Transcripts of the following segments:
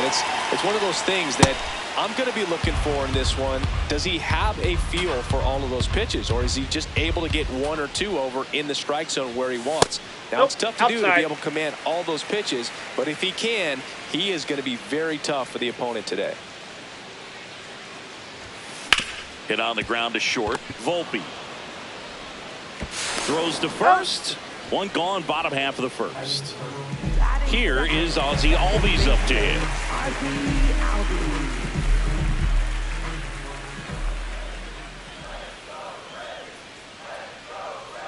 It's one of those things that I'm going to be looking for in this one. Does he have a feel for all of those pitches, or is he just able to get one or two over in the strike zone where he wants? Now, it's tough to do to be able to command all those pitches, but if he can, he is going to be very tough for the opponent today. Hit on the ground to short. Volpe throws to first. One gone, bottom half of the first. Here is Ozzie Albies up to hit.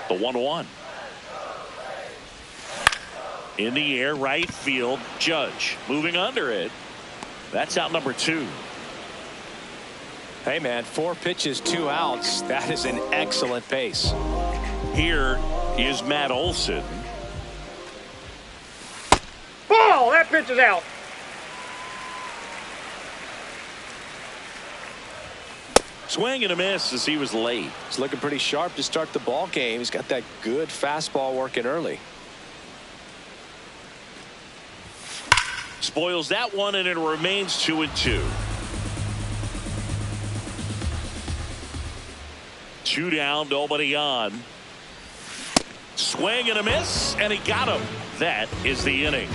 The 1-1. In the air, right field. Judge moving under it. That's out number 2. Hey, man, 4 pitches, 2 outs. That is an excellent pace. Here is Matt Olson. Ball! That pitch is out. Swing and a miss as he was late. He's looking pretty sharp to start the ball game. He's got that good fastball working early. Spoils that one, and it remains 2-2. 2 down, nobody on. Swing and a miss, and he got him. That is the inning.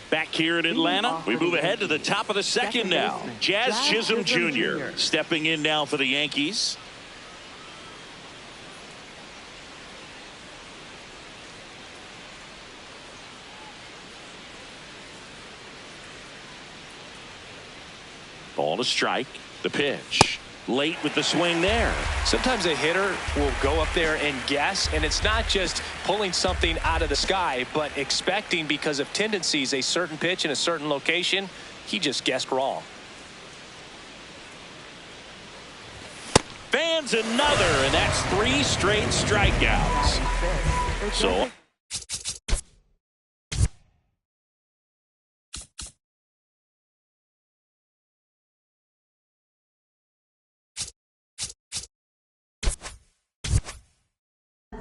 Back here in Atlanta, we move ahead to the top of the second now. Jazz Chisholm Jr. stepping in now for the Yankees. Ball to strike. The pitch. Late with the swing there. Sometimes a hitter will go up there and guess, and it's not just pulling something out of the sky, but expecting, because of tendencies, a certain pitch in a certain location. He just guessed wrong. Fans another, and that's 3 straight strikeouts. So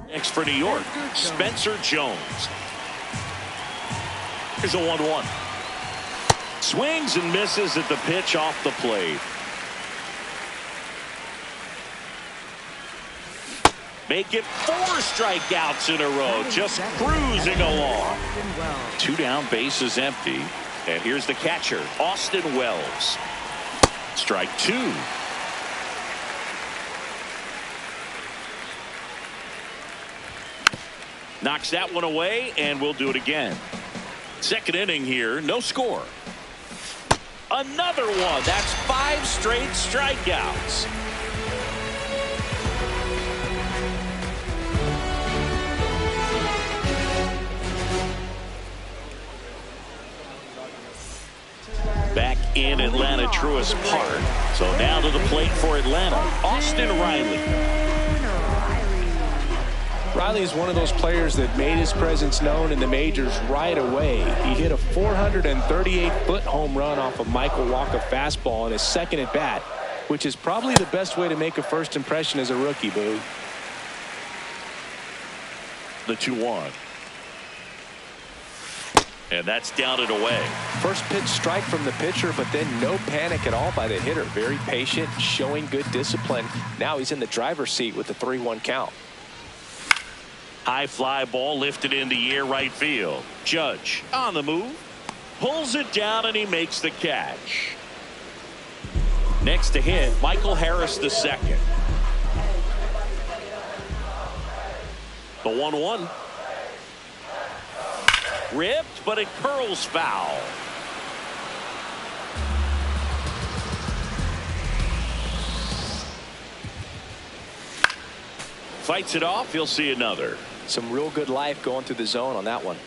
next for New York, Spencer Jones. Here's a 1-1. Swings and misses at the pitch off the plate. Make it 4 strikeouts in a row, just cruising along. 2 down, bases empty. And here's the catcher, Austin Wells. Strike 2. Knocks that one away, and we'll do it again. Second inning here, no score. Another one. That's 5 straight strikeouts. Back in Atlanta Truist Park. So now to the plate for Atlanta, Austin Riley. Riley is one of those players that made his presence known in the majors right away. He hit a 438-foot home run off of Michael Walker fastball in his second at bat, which is probably the best way to make a first impression as a rookie, Boog. The 2-1. And that's down and away. First pitch strike from the pitcher, but then no panic at all by the hitter. Very patient, showing good discipline. Now he's in the driver's seat with the 3-1 count. High fly ball lifted in the air, right field. Judge on the move. Pulls it down, and he makes the catch. Next to hit, Michael Harris II. The 1-1. Ripped, but it curls foul. Fights it off. He'll see another. Some real good life going through the zone on that one.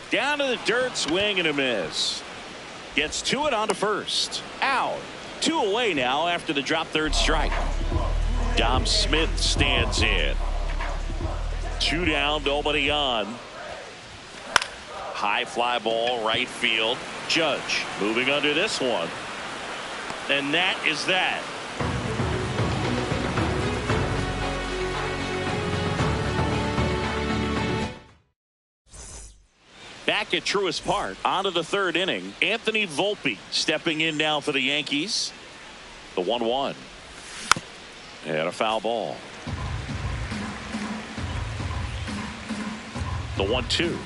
Down to the dirt, swing and a miss. Gets to it, on to first. Out. 2 away now after the drop third strike. Dom Smith stands in. 2 down, nobody on. High fly ball, right field. Judge moving under this one. And that is that. Back at Truist Park, on to the 3rd inning. Anthony Volpe stepping in now for the Yankees. The 1-1. And a foul ball. The 1-2.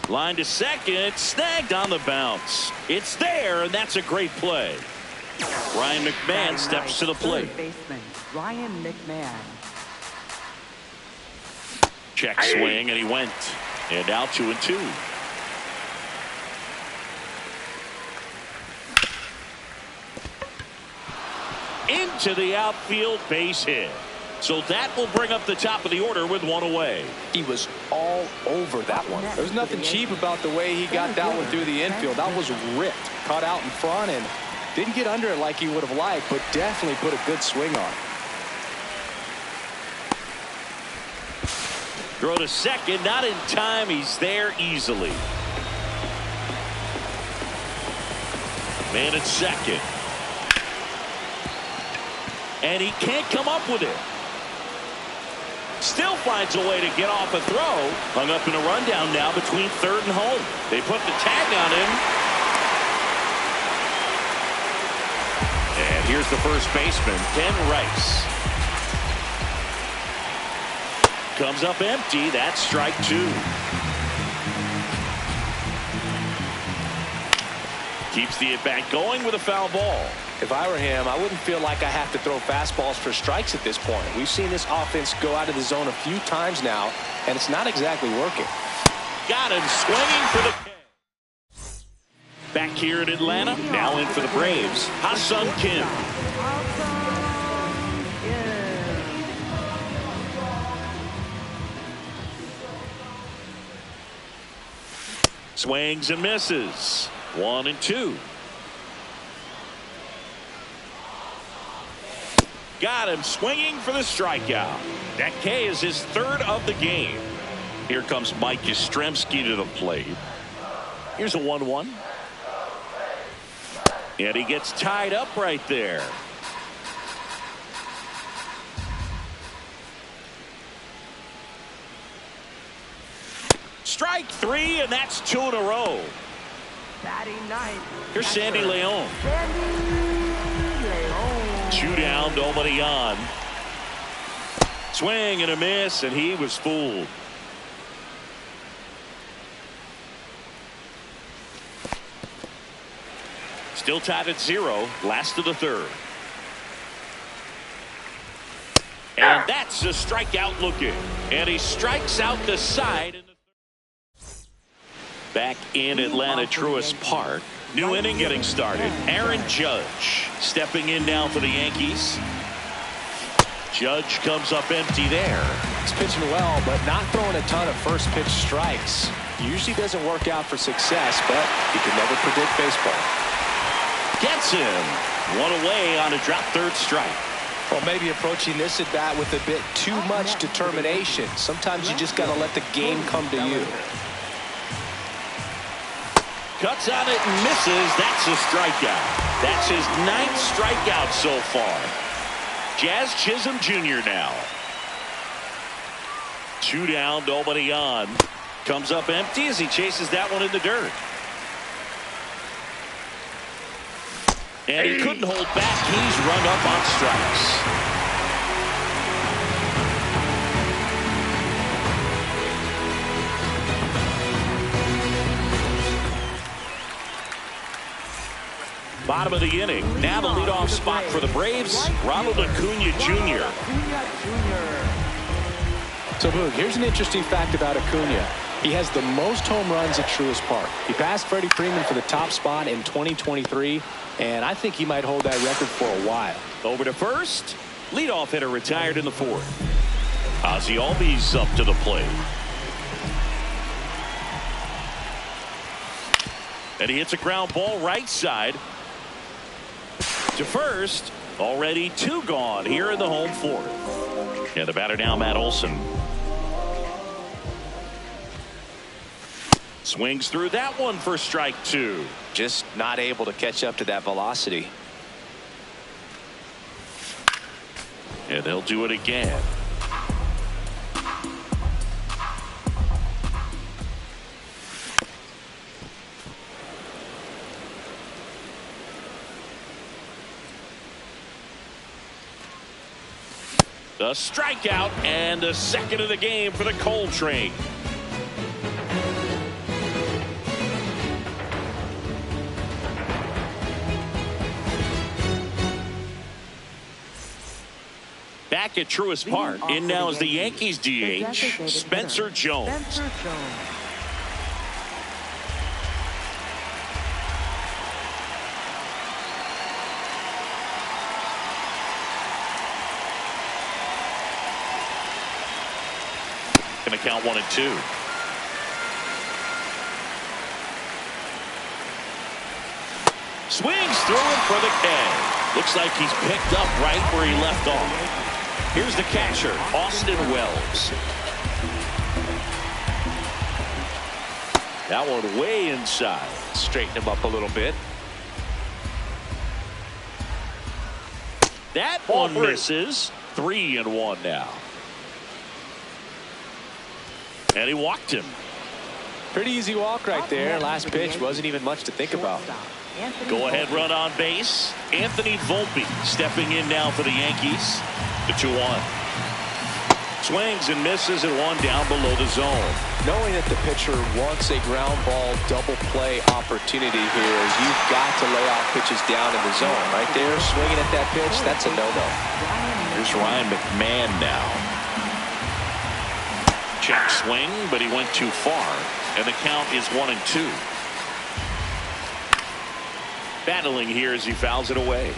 Line to second, snagged on the bounce. It's there, and that's a great play. Ryan McMahon steps to the plate. Baseman Ryan McMahon. Check swing, and he went. And now 2-2. Into the outfield, base hit. So that will bring up the top of the order with 1 away. He was all over that one. There was nothing cheap about the way he got that one through the infield. That was ripped. Caught out in front and didn't get under it like he would have liked, but definitely put a good swing on it. Throw to second, not in time. He's there easily. Man at second. And he can't come up with it. Still finds a way to get off a throw. Hung up in a rundown now between 3rd and home. They put the tag on him. And here's the first baseman, Ken Rice. Comes up empty. That's strike 2. Keeps the at-bat going with a foul ball. If I were him, I wouldn't feel like I have to throw fastballs for strikes at this point. We've seen this offense go out of the zone a few times now, and it's not exactly working. Got him swinging for the pitch. Back here in Atlanta, now in for the Braves, Ha-Sung Kim. Swings and misses. 1-2. Got him swinging for the strikeout. That K is his 3rd of the game. Here comes Mike Yastrzemski to the plate. Here's a 1-1. And he gets tied up right there. Strike 3, and that's 2 in a row. Here's Sandy Leon. 2 down, nobody on. Swing and a miss, and he was fooled. Still tied at 0, last of the 3rd. And that's a strikeout looking. And he strikes out the side. Back in Atlanta, Truist Park. New inning getting started. Aaron Judge stepping in now for the Yankees. Judge comes up empty there. He's pitching well, but not throwing a ton of first pitch strikes. Usually doesn't work out for success, but you can never predict baseball. Gets him. 1 away on a drop 3rd strike. Well, maybe approaching this at bat with a bit too much determination. Sometimes you just got to let the game come to you. Cuts on it and misses. That's a strikeout. That's his 9th strikeout so far. Jazz Chisholm Jr. now. 2 down, nobody on. Comes up empty as he chases that one in the dirt. And he couldn't hold back. He's run up on strikes. Bottom of the inning. Now the leadoff spot for the Braves, Ronald Acuna Jr. So, Boog, here's an interesting fact about Acuna. He has the most home runs at Truist Park. He passed Freddie Freeman for the top spot in 2023, and I think he might hold that record for a while. Over to first. Leadoff hitter retired in the 4th. Ozzie Albies up to the plate. And he hits a ground ball right side. To first. Already 2 gone here in the home fourth. And the batter now, Matt Olson. Swings through that one for strike 2. Just not able to catch up to that velocity. And they'll do it again. The strikeout and the second of the game for the Coltrane. Back at Truist Park, in now is the Yankees DH, Spencer Jones. Going to count 1 and 2. Swings through it for the K. Looks like he's picked up right where he left off. Here's the catcher, Austin Wells. That one way inside. Straighten him up a little bit. That one misses. 3 and 1 now. And he walked him. Pretty easy walk right there. Last pitch wasn't even much to think about. Go ahead run on base. Anthony Volpe stepping in now for the Yankees. The 2-1. Swings and misses and 1 down below the zone. Knowing that the pitcher wants a ground ball double play opportunity here, you've got to lay off pitches down in the zone. Right there, swinging at that pitch, that's a no-no. Here's Ryan McMahon now. Check swing, but he went too far, and the count is 1 and 2. Battling here as he fouls it away.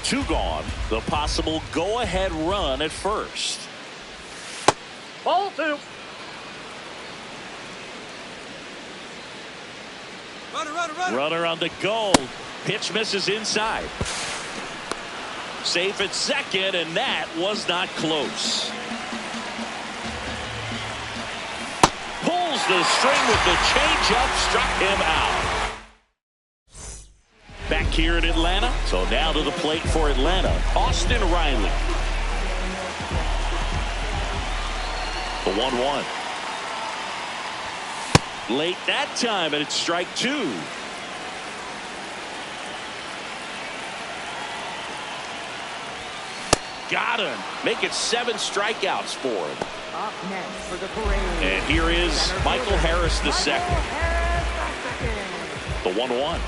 2 gone. The possible go-ahead run at first. Ball 2. Runner on the go. Pitch misses inside. Safe at second, and that was not close. Pulls the string with the changeup, struck him out. Back here in Atlanta. So now to the plate for Atlanta, Austin Riley. The 1-1. Late that time, and it's strike 2. Got him. Make it 7 strikeouts for him. Up next for the parade. And here is Michael Harris the second. The 1-1.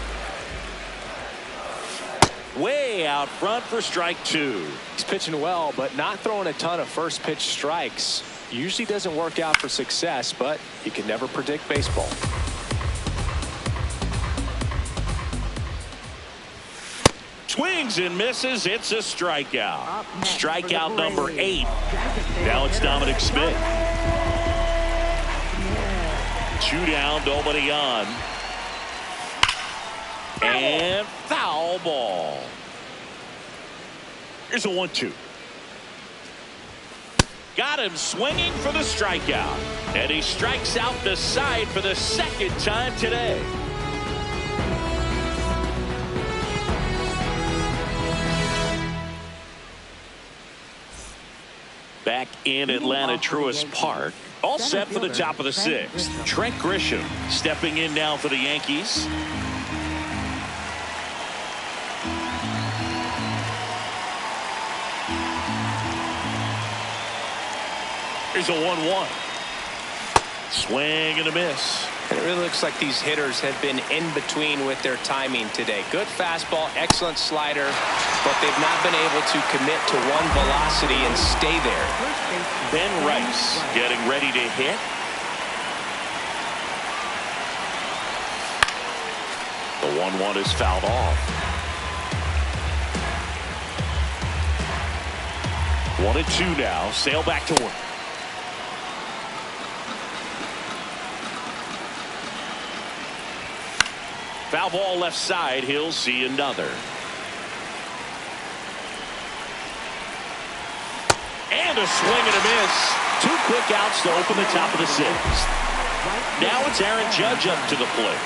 Way out front for strike 2. He's pitching well, but not throwing a ton of first pitch strikes. Usually doesn't work out for success, but you can never predict baseball. Swings and misses. It's a strikeout. Strikeout number 8. Now it's Dominic Smith. 2 down, nobody on. And foul ball. Here's a 1-2. Got him swinging for the strikeout. And he strikes out the side for the second time today. Back in Atlanta, Truist Park. All set for the top of the 6th. Trent Grisham stepping in now for the Yankees. Here's a 1-1. Swing and a miss. And it really looks like these hitters have been in between with their timing today. Good fastball, excellent slider, but they've not been able to commit to one velocity and stay there. Ben Rice getting ready to hit. The 1-1 is fouled off. 1-2 now. Sail back to work. Foul ball left side. He'll see another. And a swing and a miss. 2 quick outs to open the top of the 6th. Now it's Aaron Judge up to the plate.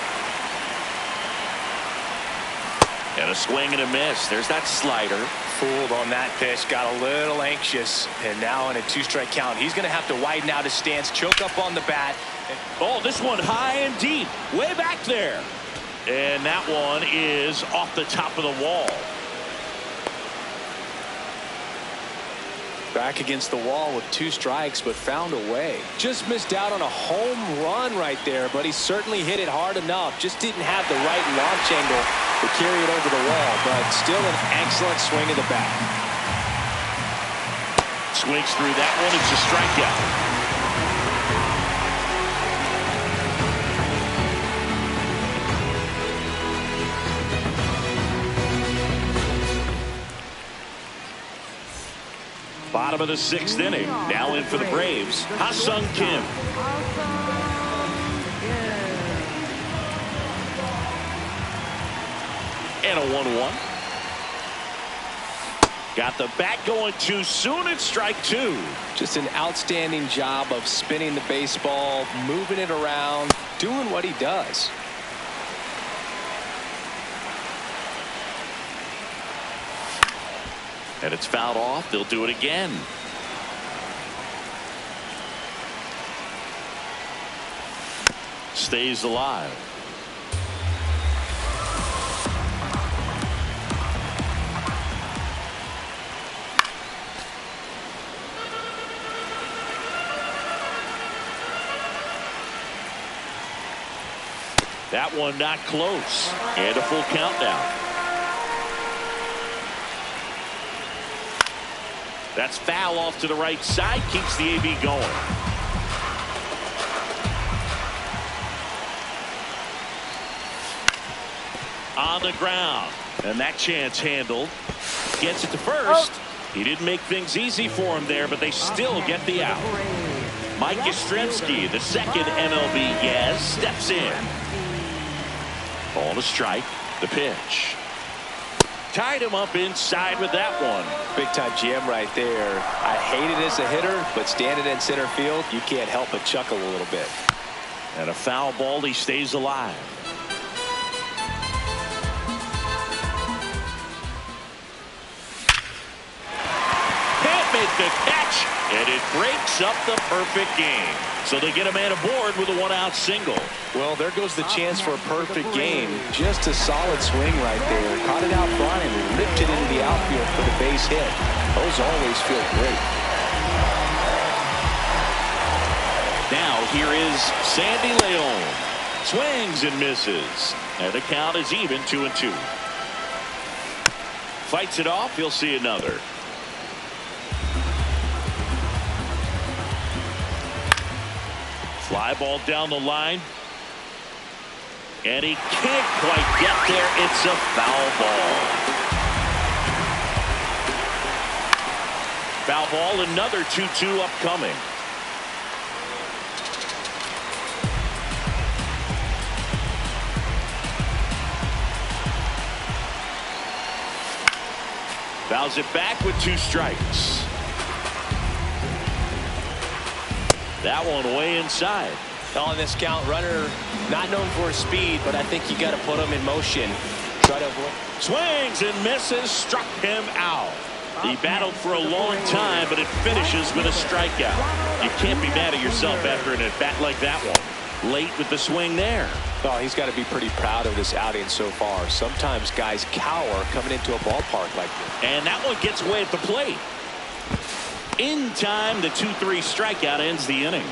And a swing and a miss. There's that slider. Fooled on that pitch, got a little anxious, and now in a 2-strike count, he's going to have to widen out his stance, choke up on the bat. Oh, this one high and deep, way back there. And that one is off the top of the wall. Back against the wall with 2 strikes, but found a way. Just missed out on a home run right there, but he certainly hit it hard enough. Just didn't have the right launch angle to carry it over the wall, but still an excellent swing of the bat. Swings through that one. It's a strikeout. Bottom of the 6th inning. Now in for the Braves, Ha-Sung Kim. And a 1-1. Got the bat going too soon. It's strike 2. Just an outstanding job of spinning the baseball, moving it around, doing what he does. And it's fouled off. They'll do it again. Stays alive. That one not close. And a full count now. That's foul off to the right side. Keeps the AB going. On the ground. And that chance handled. Gets it to first. He didn't make things easy for him there, but they still get the out. Mike Yastrzemski, the second MLB Yaz, steps in. On a strike. The pitch. Tied him up inside with that one. Big time jam right there. I hate it as a hitter, but standing in center field, you can't help but chuckle a little bit. And a foul ball. He stays alive. Can't make the catch, and it breaks up the perfect game. So they get a man aboard with a 1-out single. Well, there goes the chance for a perfect game. Just a solid swing right there. Caught it out front and ripped it into the outfield for the base hit. Those always feel great. Now here is Sandy Leon. Swings and misses. And the count is even 2-2. Fights it off. He'll see another. Fly ball down the line. And he can't quite get there. It's a foul ball. Foul ball, another 2-2 upcoming. Fouls it back with 2 strikes. That one way inside. On this count, runner not known for his speed, but I think you got to put him in motion. Try to avoid. Swings and misses, struck him out. He battled for a long time, but it finishes with a strikeout. You can't be mad at yourself after an at-bat like that one. Late with the swing there. Oh, he's got to be pretty proud of this outing so far. Sometimes guys cower coming into a ballpark like this. And that one gets away at the plate. In time, the 2-3 strikeout ends the inning.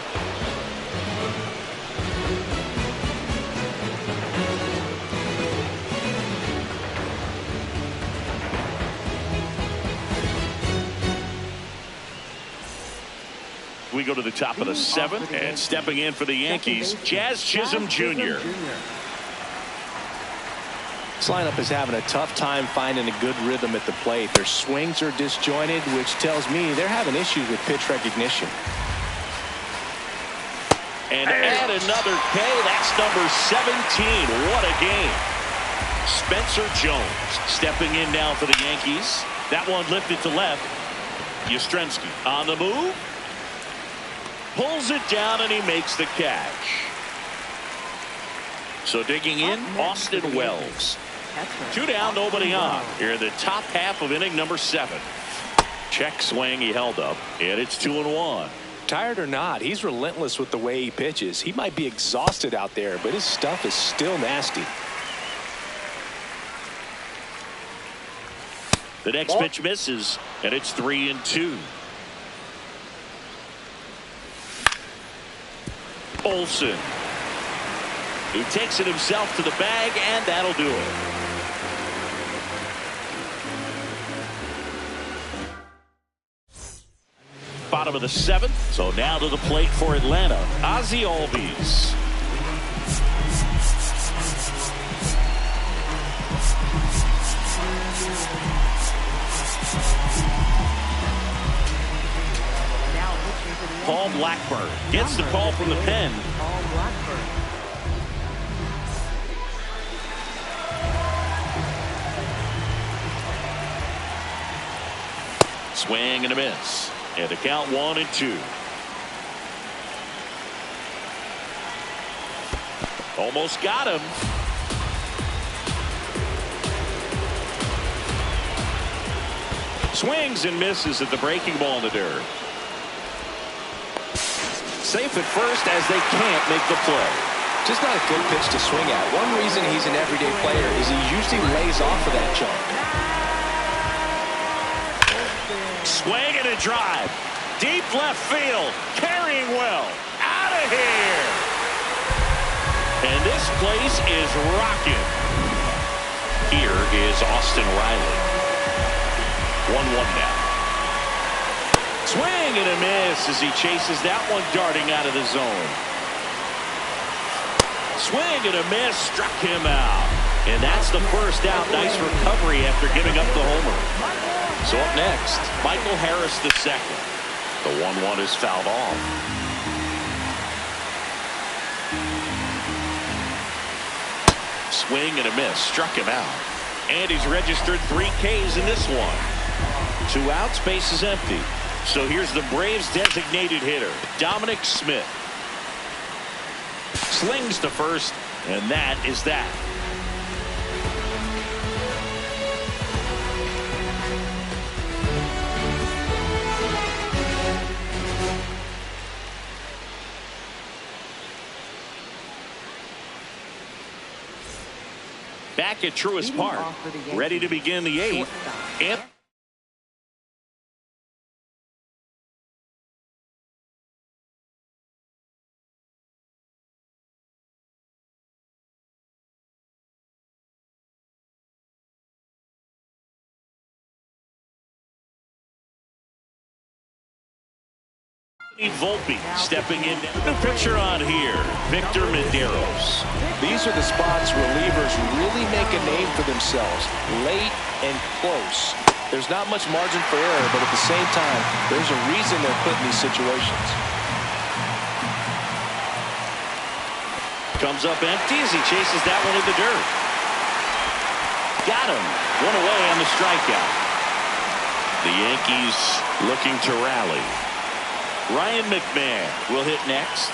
We go to the top of the 7th, and stepping in for the Yankees, Jazz Chisholm Jr. This lineup is having a tough time finding a good rhythm at the plate. Their swings are disjointed, which tells me they're having issues with pitch recognition. And add another K. That's number 17. What a game. Spencer Jones stepping in now for the Yankees. That one lifted to left. Yastrzemski on the move. Pulls it down and he makes the catch. So digging in, Austin Wells. 2 down, nobody on. Here in the top half of inning number 7. Check swing he held up, and it's 2-1. Tired or not, he's relentless with the way he pitches. He might be exhausted out there, but his stuff is still nasty. The next pitch misses, and it's 3-2. Olsen. He takes it himself to the bag, and that'll do it. Bottom of the 7th, so now to the plate for Atlanta, Ozzie Albies. Paul Blackburn gets the call from the pen. Swing and a miss. And the count 1-2. Almost got him. Swings and misses at the breaking ball in the dirt. Safe at first as they can't make the play. Just not a good pitch to swing at. One reason he's an everyday player is he usually lays off of that chunk. Swing and a drive. Deep left field. Carrying well. Out of here. And this place is rocking. Here is Austin Riley. 1-1 now. Swing and a miss as he chases that one darting out of the zone. Swing and a miss, struck him out. And that's the first out. Nice recovery after giving up the homer. So up next, Michael Harris the second. The 1-1 is fouled off. Swing and a miss, struck him out. And he's registered 3 Ks in this one. 2 outs, base is empty. So here's the Braves designated hitter, Dominic Smith. Slings to first, and that is that. Back at Truist Park, ready to begin the 8th. And Volpe stepping in. The pitcher on here, Victor Medeiros. These are the spots relievers really make a name for themselves. Late and close. There's not much margin for error, but at the same time, there's a reason they're put in these situations. Comes up empty as he chases that one in the dirt. Got him. 1 away on the strikeout. The Yankees looking to rally. Ryan McMahon will hit next.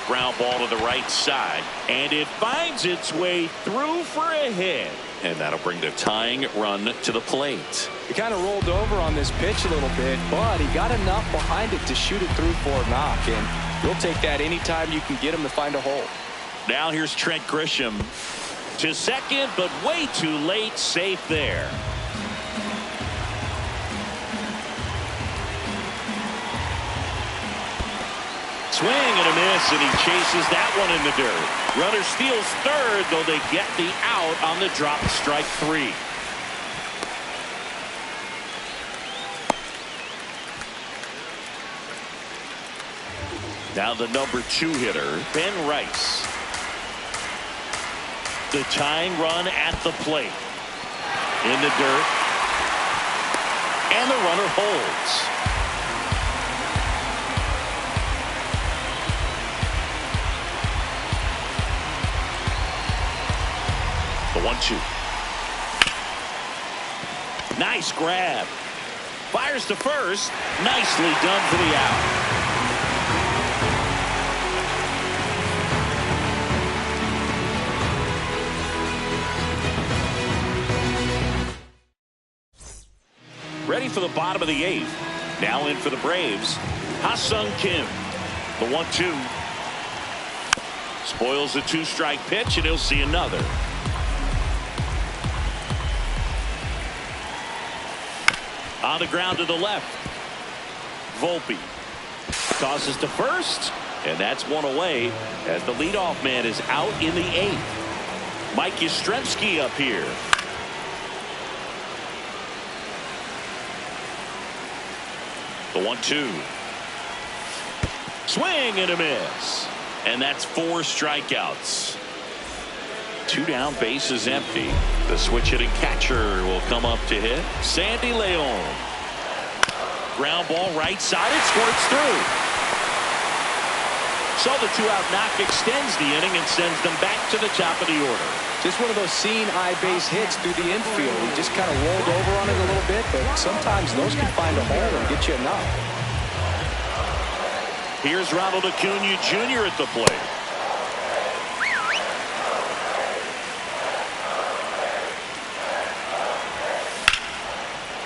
Ground ball to the right side, and it finds its way through for a hit, and that'll bring the tying run to the plate. He kind of rolled over on this pitch a little bit, but he got enough behind it to shoot it through for a knock, and you'll take that anytime you can get him to find a hole. Now here's Trent Grisham to second, but way too late. Safe there. Swing and a miss, and he chases that one in the dirt. Runner steals third, though they get the out on the drop, strike 3. Now the number 2 hitter, Ben Rice. The tying run at the plate. In the dirt. And the runner holds. The 1-2. Nice grab. Fires to first. Nicely done for the out. Ready for the bottom of the 8th. Now in for the Braves, Ha-Sung Kim. The 1-2. Spoils the 2-strike pitch, and he'll see another. On the ground to the left. Volpe tosses to first, and that's one away as the leadoff man is out in the 8th. Mike Yastrzemski up here. The 1-2. Swing and a miss. And that's 4 strikeouts. 2 down, bases empty. The switch-hitting catcher will come up to hit. Sandy Leon. Ground ball right side. It squirts through. So the 2-out knock extends the inning and sends them back to the top of the order. Just one of those seeing eye base hits through the infield. He just kind of rolled over on it a little bit, but sometimes those can find a hole and get you enough. Here's Ronald Acuna Jr. at the plate.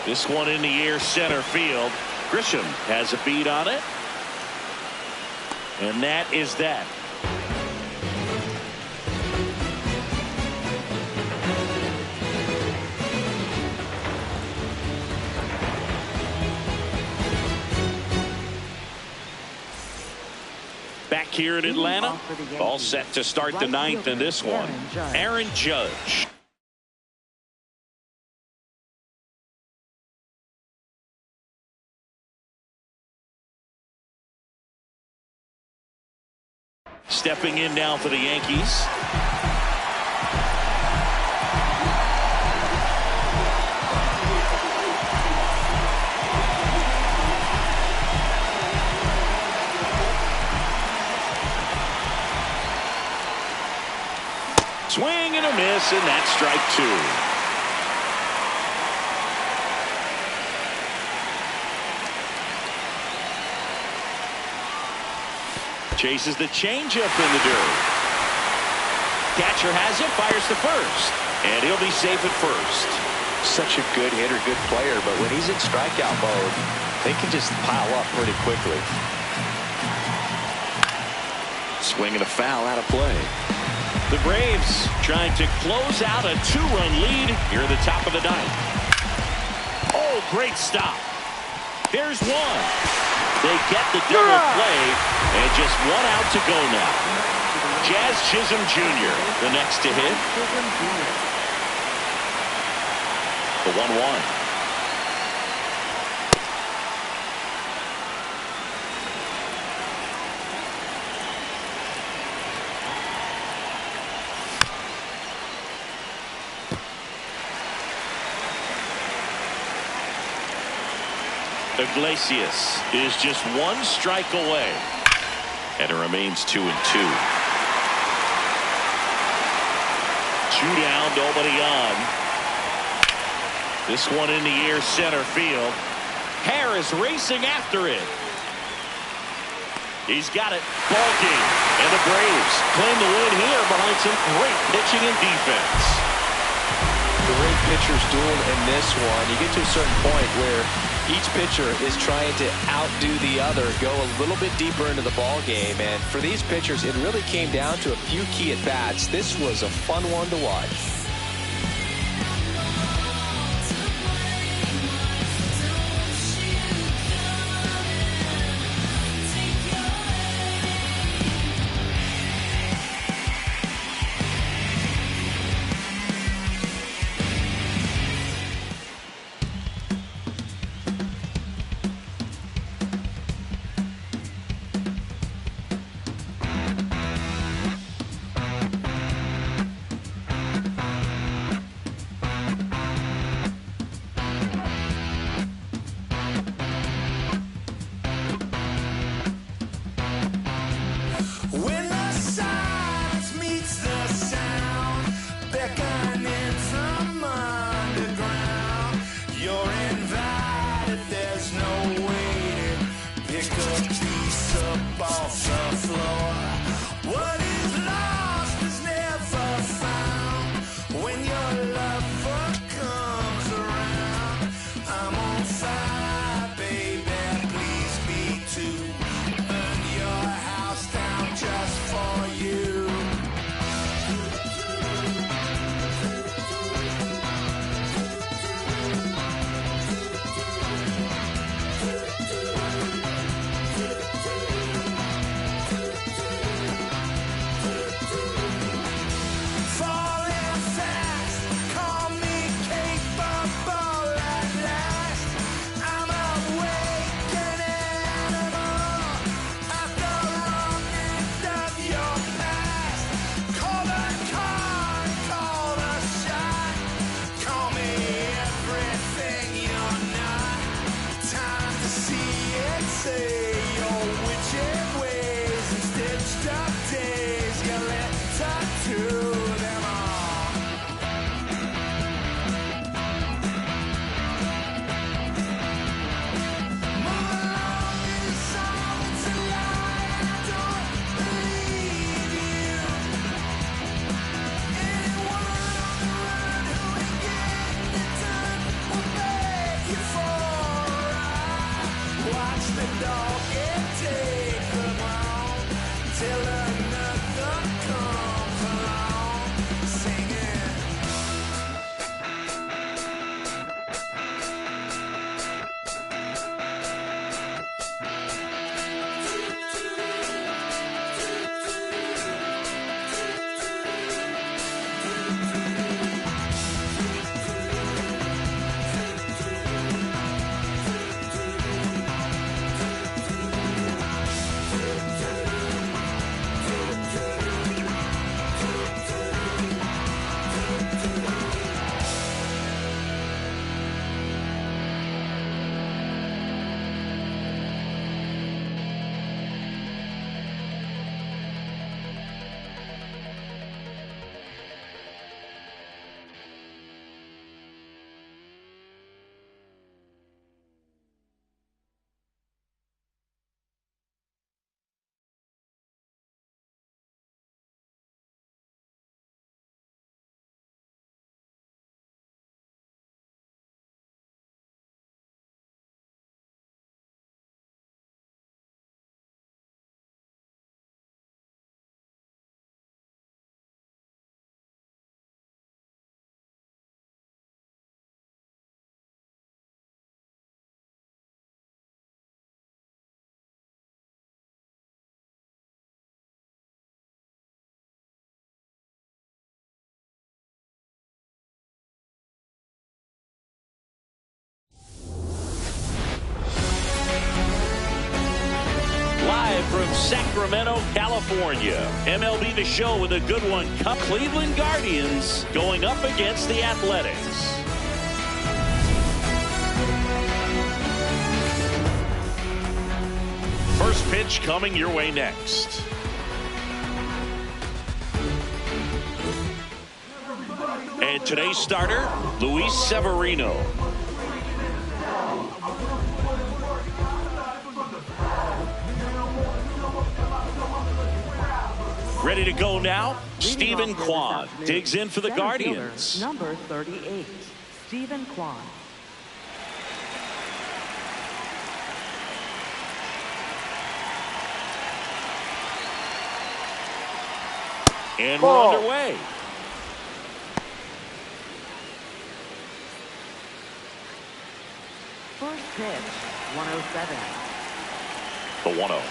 This one in the air, center field. Grisham has a beat on it. And that is that. Back here in Atlanta, all set to start the 9th in this one. Aaron Judge. Stepping in now for the Yankees. Swing and a miss, and that's strike 2. Chases the changeup in the dirt. Catcher has it, fires to first, and he'll be safe at first. Such a good hitter, good player, but when he's in strikeout mode, they can just pile up pretty quickly. Swing and a foul out of play. The Braves trying to close out a 2-run lead here at the top of the 9th. Oh, great stop. There's one. They get the double play, and just 1 out to go now. Jazz Chisholm Jr. the next to hit. The 1-1. Iglesias is just 1 strike away, and it remains 2-2. 2 down, nobody on. This one in the air, center field. Harris racing after it. He's got it. Ball game, and the Braves claim the win here behind some great pitching and defense. Great pitchers duel in this one. You get to a certain point where each pitcher is trying to outdo the other, go a little bit deeper into the ball game, and for these pitchers, it really came down to a few key at-bats. This was a fun one to watch. From Sacramento, California, MLB The Show with a good one. Cleveland Guardians going up against the Athletics. First pitch coming your way next. And today's starter, Luis Severino. Ready to go now, Stephen Kwan digs in for the Guardians. Number 38, Stephen Kwan. And we're underway. First pitch, 107. The 1-0.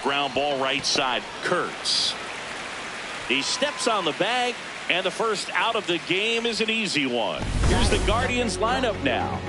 Ground ball right side, Kurtz. He steps on the bag, and the first out of the game is an easy one. Here's the Guardians lineup now.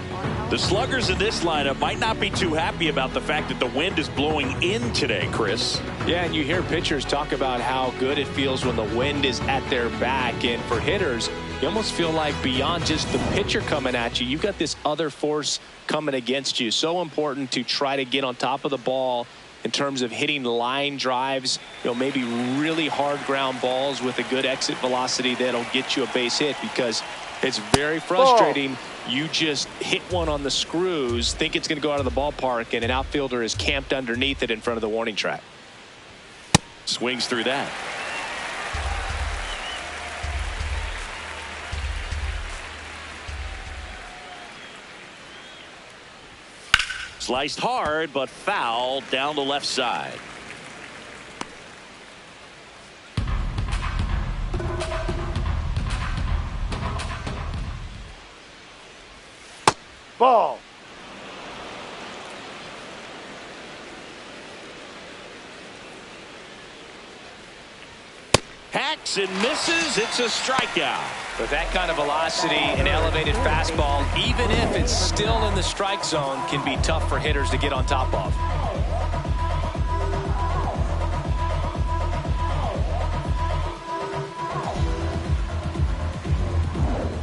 The sluggers in this lineup might not be too happy about the fact that the wind is blowing in today, Chris. Yeah, and you hear pitchers talk about how good it feels when the wind is at their back. And for hitters, you almost feel like beyond just the pitcher coming at you, you've got this other force coming against you. So important to try to get on top of the ball in terms of hitting line drives, maybe really hard ground balls with a good exit velocity that'll get you a base hit, because it's very frustrating. You just hit one on the screws, think it's going to go out of the ballpark, and an outfielder is camped underneath it in front of the warning track. Swings through that. Sliced hard, but foul down the left side. Ball. Hacks and misses. It's a strikeout. With that kind of velocity, an elevated fastball, even if it's still in the strike zone, can be tough for hitters to get on top of.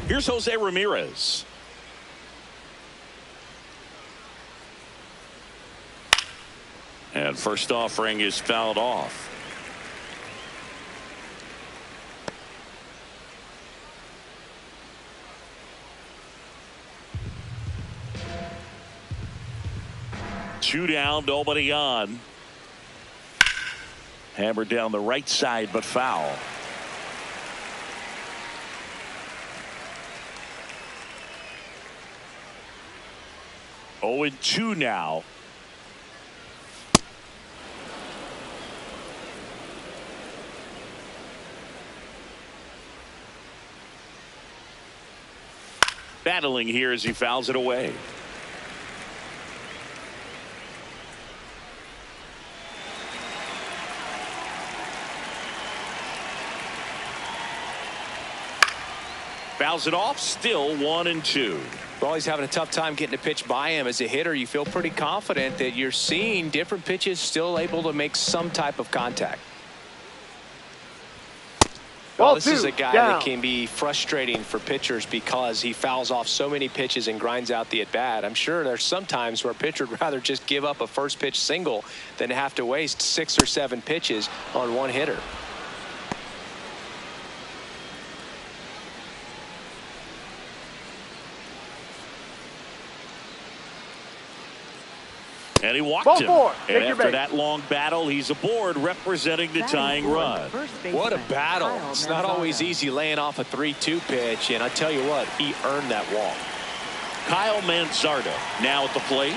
Here's Jose Ramirez. And first offering is fouled off. Two down, nobody on. Hammered down the right side, but foul. Oh, and 2 now. Battling here as he fouls it away. Fouls it off, still 1 and 2. Well, he's having a tough time getting a pitch by him. As a hitter, you feel pretty confident that you're seeing different pitches still able to make some type of contact. Well, this is a guy that can be frustrating for pitchers because he fouls off so many pitches and grinds out the at-bat. I'm sure there's some times where a pitcher would rather just give up a first pitch single than have to waste 6 or 7 pitches on one hitter. And he walked him. And after that long battle, he's aboard representing the tying run. What a battle. It's not always easy laying off a 3-2 pitch, and I tell you what, he earned that walk. Kyle Manzardo now at the plate.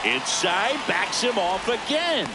Inside, backs him off again.